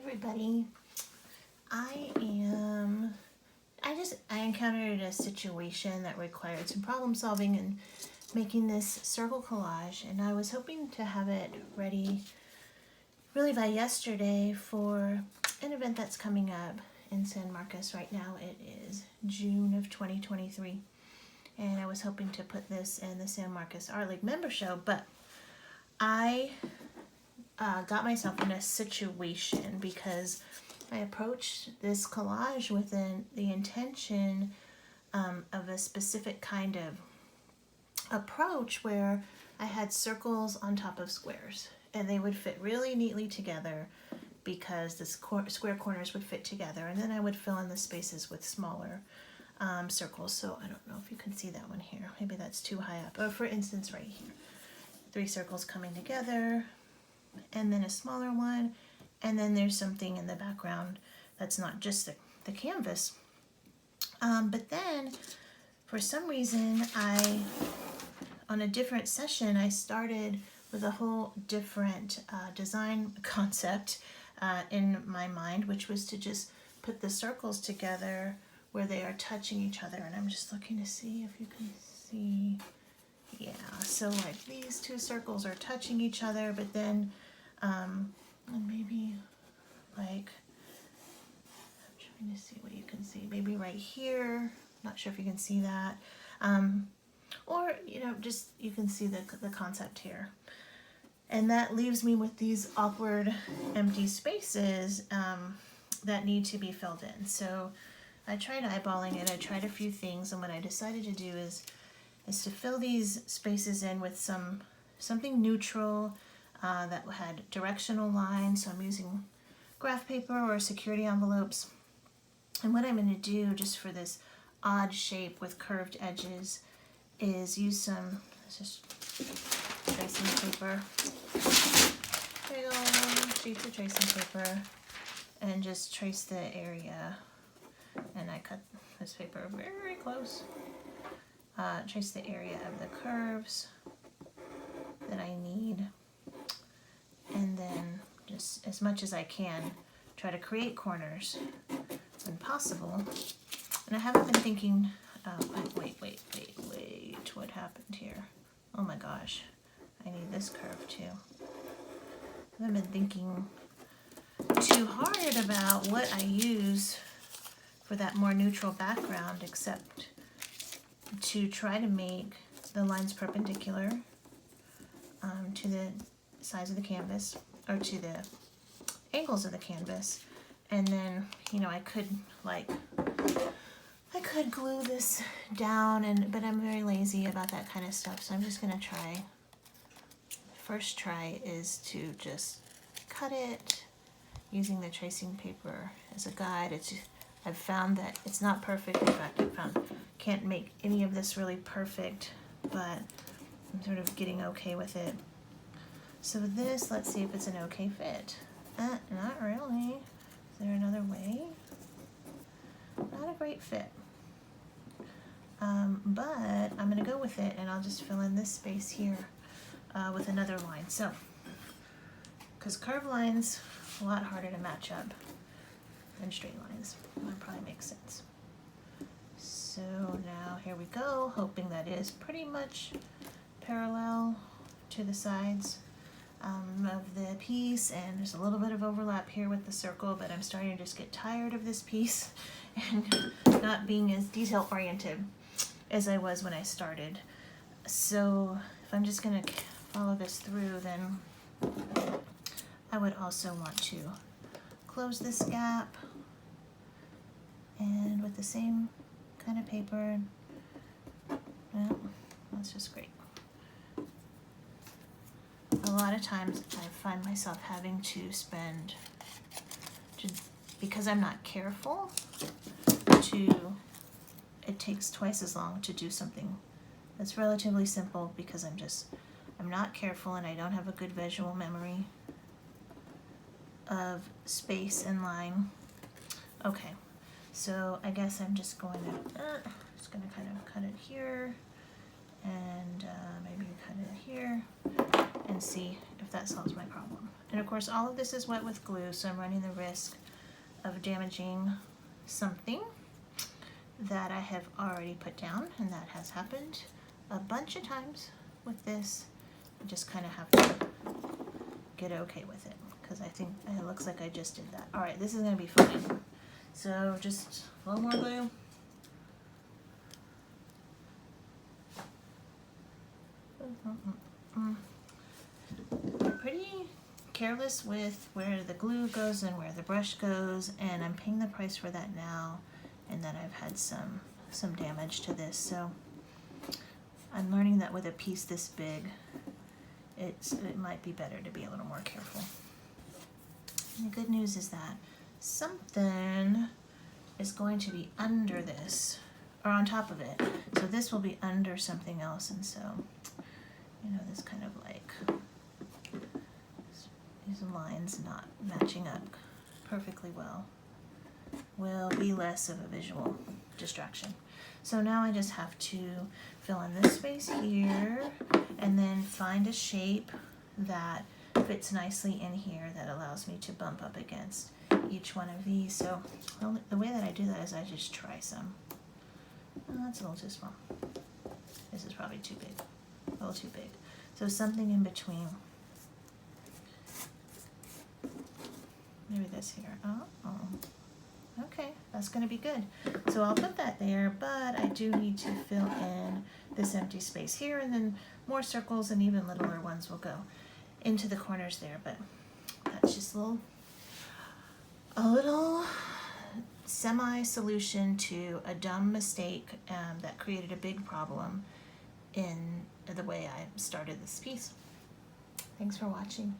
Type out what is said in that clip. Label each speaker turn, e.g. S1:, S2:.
S1: everybody. I encountered a situation that required some problem solving and making this circle collage, and I was hoping to have it ready really by yesterday for an event that's coming up in San Marcos. Right now it is June of 2023, and I was hoping to put this in the San Marcos Art League member show, but I got myself in a situation because I approached this collage with the intention of a specific kind of approach where I had circles on top of squares, and they would fit really neatly together because the square corners would fit together, and then I would fill in the spaces with smaller circles. So I don't know if you can see that one here. Maybe that's too high up. Or for instance, right here, 3 circles coming together, and then a smaller one, and then there's something in the background that's not just the canvas. But then, for some reason, on a different session, I started with a whole different design concept in my mind, which was to just put the circles together where they are touching each other. And I'm just looking to see if you can see. Yeah, so like these 2 circles are touching each other, but then and maybe like, I'm trying to see what you can see, maybe right here, not sure if you can see that, or just you can see the concept here, and that leaves me with these awkward empty spaces that need to be filled in. So I tried eyeballing it, I tried a few things, and what I decided to do is to fill these spaces in with something neutral that had directional lines. So I'm using graph paper or security envelopes. And what I'm going to do just for this odd shape with curved edges is use some tracing paper, big old sheets of tracing paper, and just trace the area. And I cut this paper very close. Trace the area of the curves that I need, and then just as much as I can try to create corners when possible. And I haven't been thinking, wait, what happened here? Oh my gosh, I need this curve too. I haven't been thinking too hard about what I use for that more neutral background, except to try to make the lines perpendicular to the sides of the canvas, or to the angles of the canvas. And then I could glue this down, but I'm very lazy about that kind of stuff, so I'm just gonna try. First try is to just cut it using the tracing paper as a guide. I've found that it's not perfect. In fact, can't make any of this really perfect, but I'm sort of getting okay with it. So this, let's see if it's an okay fit. Not really. Is there another way? Not a great fit. But I'm gonna go with it, and I'll just fill in this space here with another line. So, because curved lines a lot harder to match up than straight lines. That probably makes sense. So now here we go, hoping that is pretty much parallel to the sides of the piece, and there's a little bit of overlap here with the circle, but I'm starting to just get tired of this piece and not being as detail oriented as I was when I started. So if I'm just going to follow this through, then I would also want to close this gap, and with the same kind of paper. Well, that's just great. A lot of times I find myself having to because I'm not careful, it takes twice as long to do something that's relatively simple, because I'm not careful, and I don't have a good visual memory of space and line. Okay. So I guess I'm just going to kind of cut it here, and maybe cut it here, and see if that solves my problem. And of course all of this is wet with glue, so I'm running the risk of damaging something that I have already put down, and that has happened a bunch of times with this. I just kind of have to get okay with it, because I think it looks like I just did that. Alright, this is going to be fine. So just a little more glue. I'm pretty careless with where the glue goes and where the brush goes, and I'm paying the price for that now, and that I've had some damage to this. So I'm learning that with a piece this big, it might be better to be a little more careful. And the good news is that something is going to be under this, or on top of it. So this will be under something else, and so, you know, this kind of like, these lines not matching up perfectly well will be less of a visual distraction. So now I just have to fill in this space here, and then find a shape that fits nicely in here that allows me to bump up against each one of these. So the way that I do that is I just try some. Oh, that's a little too small. This is probably too big, a little too big. So something in between. Maybe this here. Oh, okay, that's gonna be good. So I'll put that there, but I do need to fill in this empty space here, and then more circles and even littler ones will go into the corners there. But that's just a little semi-solution to a dumb mistake that created a big problem in the way I started this piece. Thanks for watching.